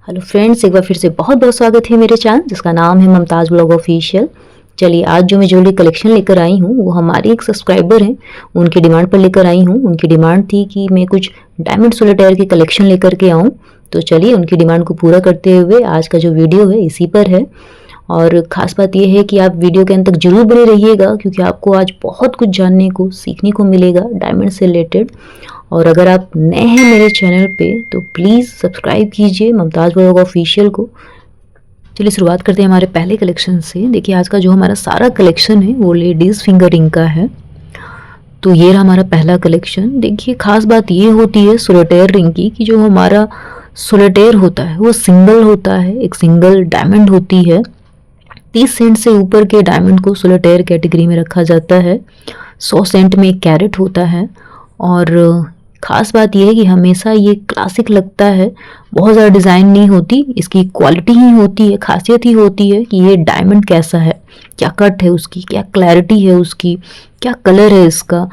Hello friends, एक बार फिर से बहुत बहुत स्वागत है मेरे चैनल जिसका नाम है मुमताज़ ब्लॉग ऑफिशियल। चलिए, आज जो मैं ज्वेलरी कलेक्शन लेकर आई हूँ वो हमारी एक सब्सक्राइबर हैं, उनकी डिमांड पर लेकर आई हूँ। उनकी डिमांड थी कि मैं कुछ डायमंड सोलेटायर की कलेक्शन लेकर के आऊँ। तो चलिए, उनकी डिमांड को पूरा करते हुए आज का जो वीडियो है इसी पर है। और ख़ास बात यह है कि आप वीडियो के अंत तक ज़रूर बने रहिएगा, क्योंकि आपको आज बहुत कुछ जानने को सीखने को मिलेगा डायमंड से रिलेटेड। और अगर आप नए हैं मेरे चैनल पे तो प्लीज़ सब्सक्राइब कीजिए मुमताज़ ब्लॉग ऑफिशियल को। चलिए शुरुआत करते हैं हमारे पहले कलेक्शन से। देखिए, आज का जो हमारा सारा कलेक्शन है वो लेडीज़ फिंगर रिंग का है। तो ये रहा हमारा पहला कलेक्शन। देखिए, ख़ास बात ये होती है सोलेटायर रिंग की कि जो हमारा सोलेटायर होता है वो सिंगल होता है, एक सिंगल डायमंड होती है। 30 सेंट से ऊपर के डायमंड को सोलेटायर कैटेगरी में रखा जाता है। 100 सेंट में एक कैरेट होता है। और ख़ास बात यह है कि हमेशा ये क्लासिक लगता है, बहुत ज़्यादा डिज़ाइन नहीं होती, इसकी क्वालिटी ही होती है, खासियत ही होती है कि ये डायमंड कैसा है, क्या कट है उसकी, क्या क्लैरिटी है उसकी, क्या कलर है इसका,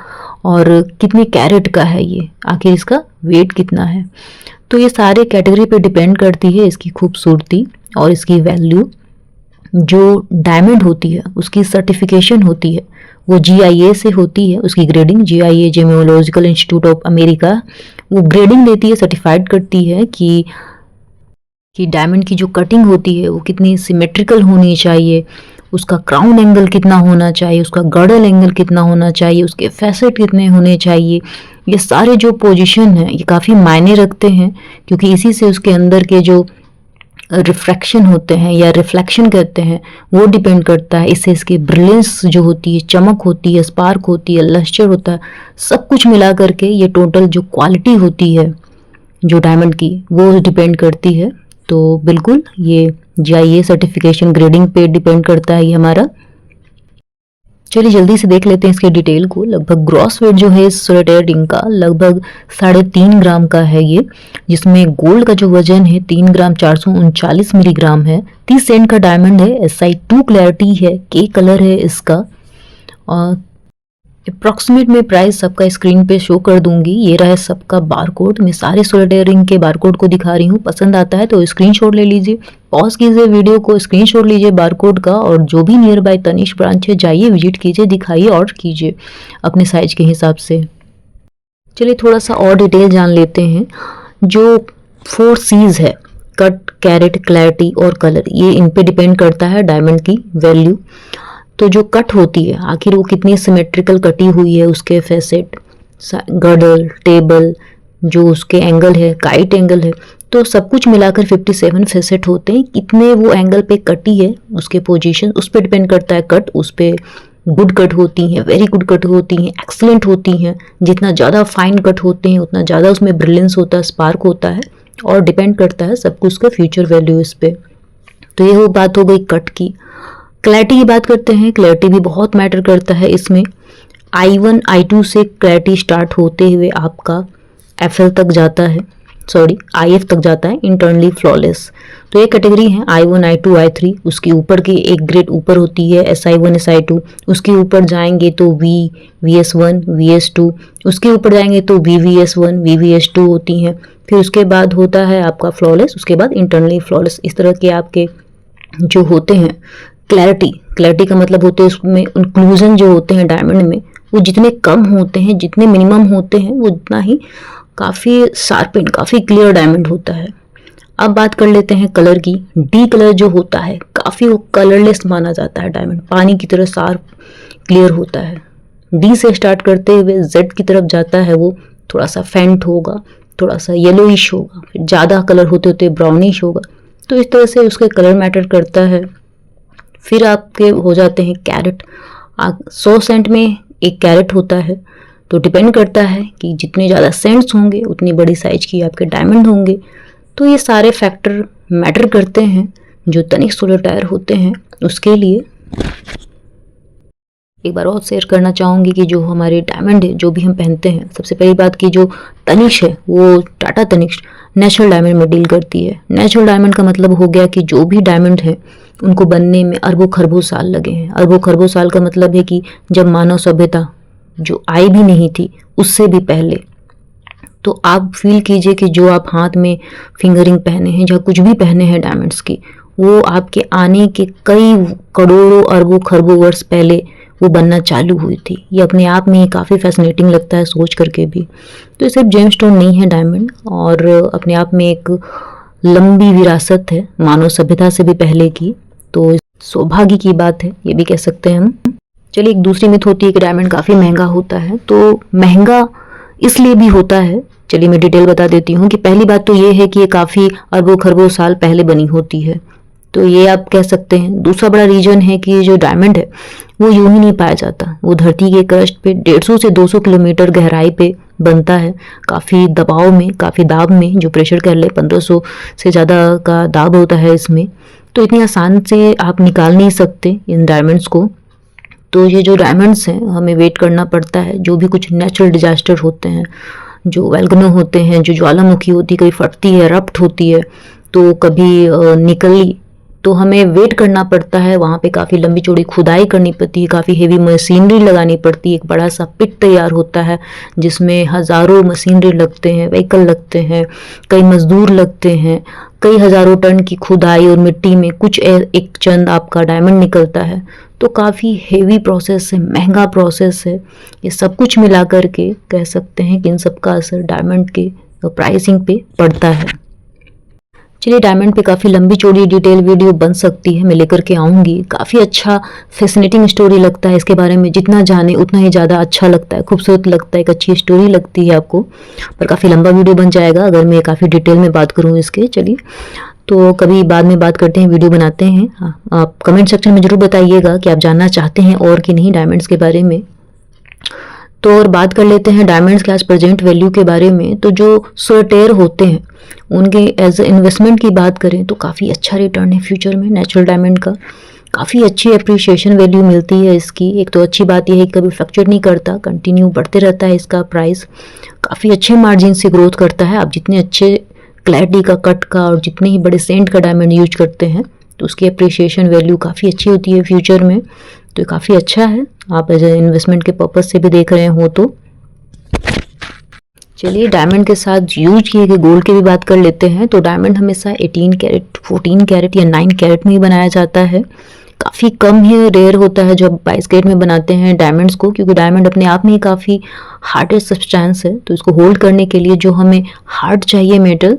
और कितने कैरेट का है ये, आखिर इसका वेट कितना है। तो ये सारे कैटेगरी पे डिपेंड करती है इसकी खूबसूरती और इसकी वैल्यू। जो डायमंड होती है उसकी सर्टिफिकेशन होती है वो GIA से होती है। उसकी grading GIA gemological institute of America वो ग्रेडिंग देती है, सर्टिफाइड करती है कि डायमंड की जो कटिंग होती है वो कितनी सिमेट्रिकल होनी चाहिए, उसका क्राउन एंगल कितना होना चाहिए, उसका गर्डल एंगल कितना होना चाहिए, उसके फैसेट कितने होने चाहिए। ये सारे जो पोजीशन हैं ये काफ़ी मायने रखते हैं, क्योंकि इसी से उसके अंदर के जो रिफ्रैक्शन होते हैं या रिफ्लेक्शन कहते हैं वो डिपेंड करता है। इससे इसकी ब्रिलियंस जो होती है, चमक होती है, स्पार्क होती है, लस्टर होता है, सब कुछ मिला करके ये टोटल जो क्वालिटी होती है जो डायमंड की वो डिपेंड करती है। तो बिल्कुल ये GIA सर्टिफिकेशन ग्रेडिंग पे डिपेंड करता है ये हमारा। चलिए जल्दी से देख लेते हैं इसके डिटेल को। लगभग ग्रॉस वेट जो है इस सोलेटायर रिंग का लगभग 3.5 ग्राम का है ये, जिसमें गोल्ड का जो वजन है 3 ग्राम 439 मिलीग्राम है। 30 सेंट का डायमंड है, SI2 क्लैरिटी है, के कलर है इसका। और अप्रॉक्सीमेट में प्राइस सबका स्क्रीन पे शो कर दूंगी। ये रहा सबका बारकोड। मैं सारे सोलेटायर रिंग के बारकोड को दिखा रही हूँ। पसंद आता है तो स्क्रीनशॉट ले लीजिए, पॉज कीजिए वीडियो को, स्क्रीनशॉट लीजिए बारकोड का, और जो भी नियर बाय तनिष्क ब्रांच है जाइए, विजिट कीजिए, दिखाइए, ऑर्डर कीजिए अपने साइज के हिसाब से। चलिए थोड़ा सा और डिटेल जान लेते हैं। जो 4 C's है, कट, कैरेट, क्लैरिटी और कलर, ये इन पे डिपेंड करता है डायमंड की वैल्यू। तो जो कट होती है आखिर वो कितनी सिमेट्रिकल कटी हुई है, उसके फैसेट, गर्डल, टेबल, जो उसके एंगल है, काइट एंगल है, तो सब कुछ मिलाकर 57 फैसेट होते हैं। कितने वो एंगल पे कटी है, उसके पोजीशन उस पर डिपेंड करता है। कट उस पर गुड कट होती हैं, वेरी गुड कट होती हैं, एक्सलेंट होती हैं। जितना ज़्यादा फाइन कट होते हैं उतना ज़्यादा उसमें ब्रिलियंस होता है, स्पार्क होता है, और डिपेंड करता है सब कुछ का फ्यूचर वैल्यू इस पर। तो ये वो बात हो गई कट की। क्लैरिटी की बात करते हैं। क्लैरिटी भी बहुत मैटर करता है इसमें। I1 I2 से क्लैरिटी स्टार्ट होते हुए आपका FL तक जाता है, सॉरी IF तक जाता है, इंटरनली फ्लॉलेस। तो ये कैटेगरी है I1 I2 I3। उसके ऊपर की एक ग्रेड ऊपर होती है SI1 SI2। उसके ऊपर जाएंगे तो VVS1 VS2। उसके ऊपर जाएंगे तो VVS1 VVS2 होती हैं। फिर उसके बाद होता है आपका फ्लॉलेस, उसके बाद इंटरनली फ्लॉलेस। इस तरह के आपके जो होते हैं। क्लैरिटी का मतलब होते हैं उसमें इंक्लूजन जो होते हैं डायमंड में वो जितने कम होते हैं, जितने मिनिमम होते हैं, वो उतना ही काफ़ी शार्पेंड, काफ़ी क्लियर डायमंड होता है। अब बात कर लेते हैं कलर की। D कलर जो होता है काफ़ी वो कलरलेस माना जाता है डायमंड, पानी की तरह शार्प क्लियर होता है। D से स्टार्ट करते हुए Z की तरफ जाता है, वो थोड़ा सा फेंट होगा, थोड़ा सा येलोइश होगा, फिर ज़्यादा कलर होते होते ब्राउनिश होगा। तो इस तरह से उसका कलर मैटर करता है। फिर आपके हो जाते हैं कैरेट। 100 सेंट में एक कैरेट होता है। तो डिपेंड करता है कि जितने ज़्यादा सेंट्स होंगे उतनी बड़ी साइज की आपके डायमंड होंगे। तो ये सारे फैक्टर मैटर करते हैं जो तनिष्क सोलेटायर होते हैं उसके लिए। एक बार और शेयर करना चाहूँगी कि जो हमारे डायमंड है, जो भी हम पहनते हैं, सबसे पहली बात कि जो तनिष्क है वो टाटा तनिष्क नेचुरल डायमंड में डील करती है। नेचुरल डायमंड का मतलब हो गया कि जो भी डायमंड है उनको बनने में अरबों खरबों साल लगे हैं। अरबों खरबों साल का मतलब है कि जब मानव सभ्यता जो आई भी नहीं थी उससे भी पहले तो आप फील कीजिए कि जो आप हाथ में फिंगरिंग पहने हैं या कुछ भी पहने हैं डायमंड्स की, वो आपके आने के कई करोड़ों अरबों खरबों वर्ष पहले वो बनना चालू हुई थी। ये अपने आप में ही काफ़ी फैसिनेटिंग लगता है सोच करके भी। तो ये सिर्फ जेमस्टोन नहीं है डायमंड, और अपने आप में एक लंबी विरासत है मानव सभ्यता से भी पहले की। तो सौभाग्य की बात है, ये भी कह सकते हैं हम। चलिए, एक दूसरी मिथ होती है कि डायमंड काफ़ी महंगा होता है। तो महंगा इसलिए भी होता है, चलिए मैं डिटेल बता देती हूँ कि पहली बात तो ये है कि ये काफ़ी अरबों खरबों साल पहले बनी होती है, तो ये आप कह सकते हैं। दूसरा बड़ा रीजन है कि जो डायमंड है वो यूं ही नहीं पाया जाता, वो धरती के क्रस्ट पे 150 से 200 किलोमीटर गहराई पे बनता है, काफ़ी दबाव में, काफ़ी दाब में, जो प्रेशर कह ले 1500 से ज़्यादा का दाब होता है इसमें। तो इतनी आसान से आप निकाल नहीं सकते इन डायमंड्स को। तो ये जो डायमंड्स हैं हमें वेट करना पड़ता है। जो भी कुछ नेचुरल डिजास्टर होते हैं, जो वैल्कनो होते हैं, जो ज्वालामुखी होती है, कभी फटती है, रप्ट होती है, तो कभी निकली, तो हमें वेट करना पड़ता है। वहाँ पे काफ़ी लंबी चौड़ी खुदाई करनी पड़ती है, काफ़ी हेवी मशीनरी लगानी पड़ती है। एक बड़ा सा पिट तैयार होता है जिसमें हज़ारों मशीनरी लगते हैं, व्हीकल लगते हैं, कई मजदूर लगते हैं, कई हज़ारों टन की खुदाई और मिट्टी में कुछ एक चंद आपका डायमंड निकलता है। तो काफ़ी हेवी प्रोसेस है, महंगा प्रोसेस है। ये सब कुछ मिला करके कह सकते हैं कि इन सब का असर डायमंड के प्राइसिंग पे पड़ता है। चलिए, डायमंड पे काफ़ी लंबी चौड़ी डिटेल वीडियो बन सकती है, मैं लेकर के आऊँगी। काफ़ी अच्छा फैसिनेटिंग स्टोरी लगता है इसके बारे में, जितना जाने उतना ही ज़्यादा अच्छा लगता है, खूबसूरत लगता है, एक अच्छी स्टोरी लगती है आपको। पर काफ़ी लंबा वीडियो बन जाएगा अगर मैं काफ़ी डिटेल में बात करूँ इसके। चलिए, तो कभी बाद में बात करते हैं, वीडियो बनाते हैं। हाँ, आप कमेंट सेक्शन में ज़रूर बताइएगा कि आप जानना चाहते हैं और कि नहीं डायमंड्स के बारे में। तो और बात कर लेते हैं डायमंड्स के आज प्रेजेंट वैल्यू के बारे में। तो जो सोल्टेयर होते हैं उनके एज ए इन्वेस्टमेंट की बात करें तो काफ़ी अच्छा रिटर्न है फ्यूचर में नेचुरल डायमंड का। काफ़ी अच्छी अप्रिशिएशन वैल्यू मिलती है इसकी। एक तो अच्छी बात यह है कि कभी फ्लक्चुएट नहीं करता, कंटिन्यू बढ़ते रहता है इसका प्राइस। काफ़ी अच्छे मार्जिन से ग्रोथ करता है। आप जितने अच्छे क्लैरिटी का, कट का और जितने ही बड़े सेंट का डायमंड यूज करते हैं तो उसकी अप्रिशिएशन वैल्यू काफ़ी अच्छी होती है फ्यूचर में। तो काफ़ी अच्छा है, आप एज ए इन्वेस्टमेंट के पर्पज़ से भी देख रहे हो तो। चलिए, डायमंड के साथ यूज किए गए गोल्ड की भी बात कर लेते हैं। तो डायमंड हमेशा 18 कैरेट, 14 कैरेट या 9 कैरेट में ही बनाया जाता है। काफ़ी कम ही रेयर होता है जो आप 22 कैरेट में बनाते हैं डायमंड्स को, क्योंकि डायमंड अपने आप में ही काफ़ी हार्डेस्ट सब्सटेंस है। तो इसको होल्ड करने के लिए जो हमें हार्ड चाहिए मेटल,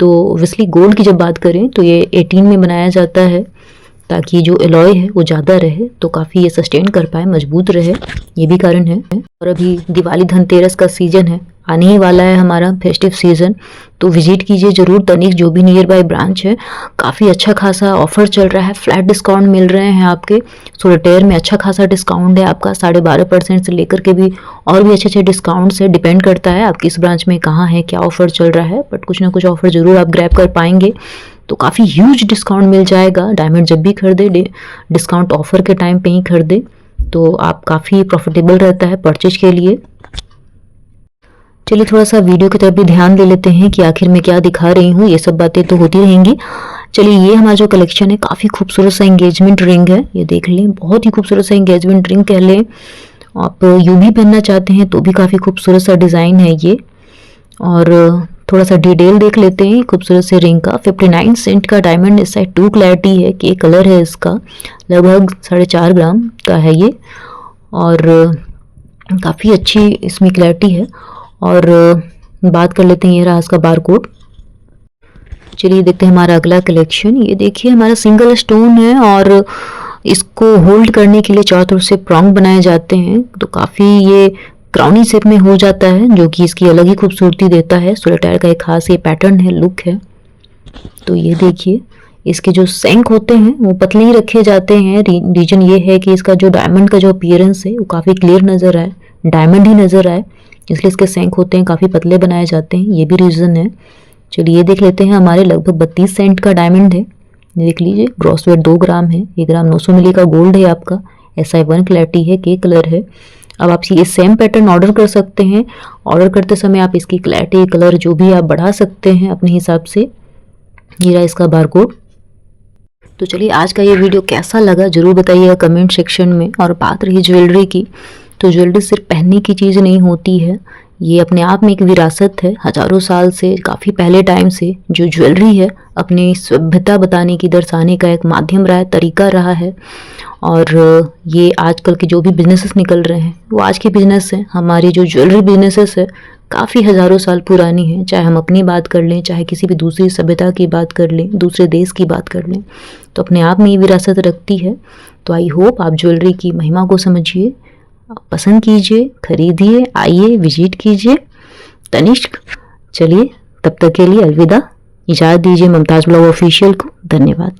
तो ऑब्वियसली गोल्ड की जब बात करें तो ये 18 में बनाया जाता है ताकि जो एलॉय है वो ज़्यादा रहे, तो काफ़ी ये सस्टेन कर पाए, मजबूत रहे, ये भी कारण है। और अभी दिवाली धनतेरस का सीज़न है, आने ही वाला है हमारा फेस्टिव सीज़न, तो विजिट कीजिए ज़रूर तनिष्क जो भी नियर बाय ब्रांच है। काफ़ी अच्छा खासा ऑफर चल रहा है, फ्लैट डिस्काउंट मिल रहे हैं आपके। सोल्टेयर में अच्छा खासा डिस्काउंट है आपका 12.5% से लेकर के भी और भी अच्छे अच्छे डिस्काउंट से। डिपेंड करता है आप किस ब्रांच में कहाँ है, क्या ऑफर चल रहा है, बट कुछ ना कुछ ऑफर ज़रूर आप ग्रैब कर पाएंगे। तो काफ़ी ह्यूज डिस्काउंट मिल जाएगा। डायमंड जब भी खरीदे डिस्काउंट ऑफर के टाइम पे ही खरीदे तो आप काफ़ी प्रॉफिटेबल रहता है परचेज के लिए। चलिए, थोड़ा सा वीडियो की तरफ भी ध्यान दे लेते हैं कि आखिर में क्या दिखा रही हूँ। ये सब बातें तो होती रहेंगी। चलिए, ये हमारा जो कलेक्शन है काफ़ी खूबसूरत सा एंगेजमेंट रिंग है, ये देख लें, बहुत ही खूबसूरत सा एंगेजमेंट रिंग कह लें। आप यूं भी पहनना चाहते हैं तो भी काफ़ी खूबसूरत सा डिज़ाइन है ये। और थोड़ा सा डिटेल देख लेते हैं खूबसूरत से रिंग का। 59 सेंट का डायमंड इस साइड 2 क्लैरिटी है कि कलर है इसका, लगभग 4.5 ग्राम का है ये, और काफ़ी अच्छी इसमें क्लैरिटी है। और बात कर लेते हैं, ये रहा इसका बारकोड। चलिए देखते हैं हमारा अगला कलेक्शन। ये देखिए हमारा सिंगल स्टोन है और इसको होल्ड करने के लिए चारों तरफ से प्रॉन्ग बनाए जाते हैं, तो काफ़ी ये क्राउनी शेप में हो जाता है जो कि इसकी अलग ही खूबसूरती देता है। सोल्टेयर का एक खास ये पैटर्न है, लुक है। तो ये देखिए इसके जो शंख होते हैं वो पतले ही रखे जाते हैं। रीजन ये है कि इसका जो डायमंड का जो अपीयरेंस है वो काफ़ी क्लियर नज़र आए, डायमंड ही नज़र आए, इसलिए इसके शंख होते हैं काफ़ी पतले बनाए जाते हैं, ये भी रीज़न है। चलिए, ये देख लेते हैं, हमारे लगभग 32 सेंट का डायमंड है, देख लीजिए। ग्रॉस वेट 2 ग्राम है, 1 ग्राम 900 मिली का गोल्ड है आपका, SI1 क्लैरिटी है, के कलर है। अब आप ये सेम पैटर्न ऑर्डर कर सकते हैं। ऑर्डर करते समय आप इसकी क्लैरिटी, कलर जो भी आप बढ़ा सकते हैं अपने हिसाब से। ये रहा इसका बारकोड। तो चलिए, आज का ये वीडियो कैसा लगा ज़रूर बताइएगा कमेंट सेक्शन में। और बात रही ज्वेलरी की, तो ज्वेलरी सिर्फ पहनने की चीज़ नहीं होती है, ये अपने आप में एक विरासत है, हज़ारों साल से, काफ़ी पहले टाइम से जो ज्वेलरी है अपनी सभ्यता बताने की, दर्शाने का एक माध्यम रहा है, तरीका रहा है। और ये आजकल के जो भी बिजनेसेस निकल रहे हैं वो आज के बिजनेस हैं। हमारी जो ज्वेलरी बिजनेसेस है काफ़ी हज़ारों साल पुरानी है, चाहे हम अपनी बात कर लें, चाहे किसी भी दूसरी सभ्यता की बात कर लें, दूसरे देश की बात कर लें, तो अपने आप में ये विरासत रखती है। तो आई होप आप ज्वेलरी की महिमा को समझिए, पसंद कीजिए, खरीदिए, आइए, विजिट कीजिए तनिष्क। चलिए तब तक के लिए अलविदा, इजाज़त दीजिए मुमताज़ ब्लॉग ऑफिशियल को। धन्यवाद।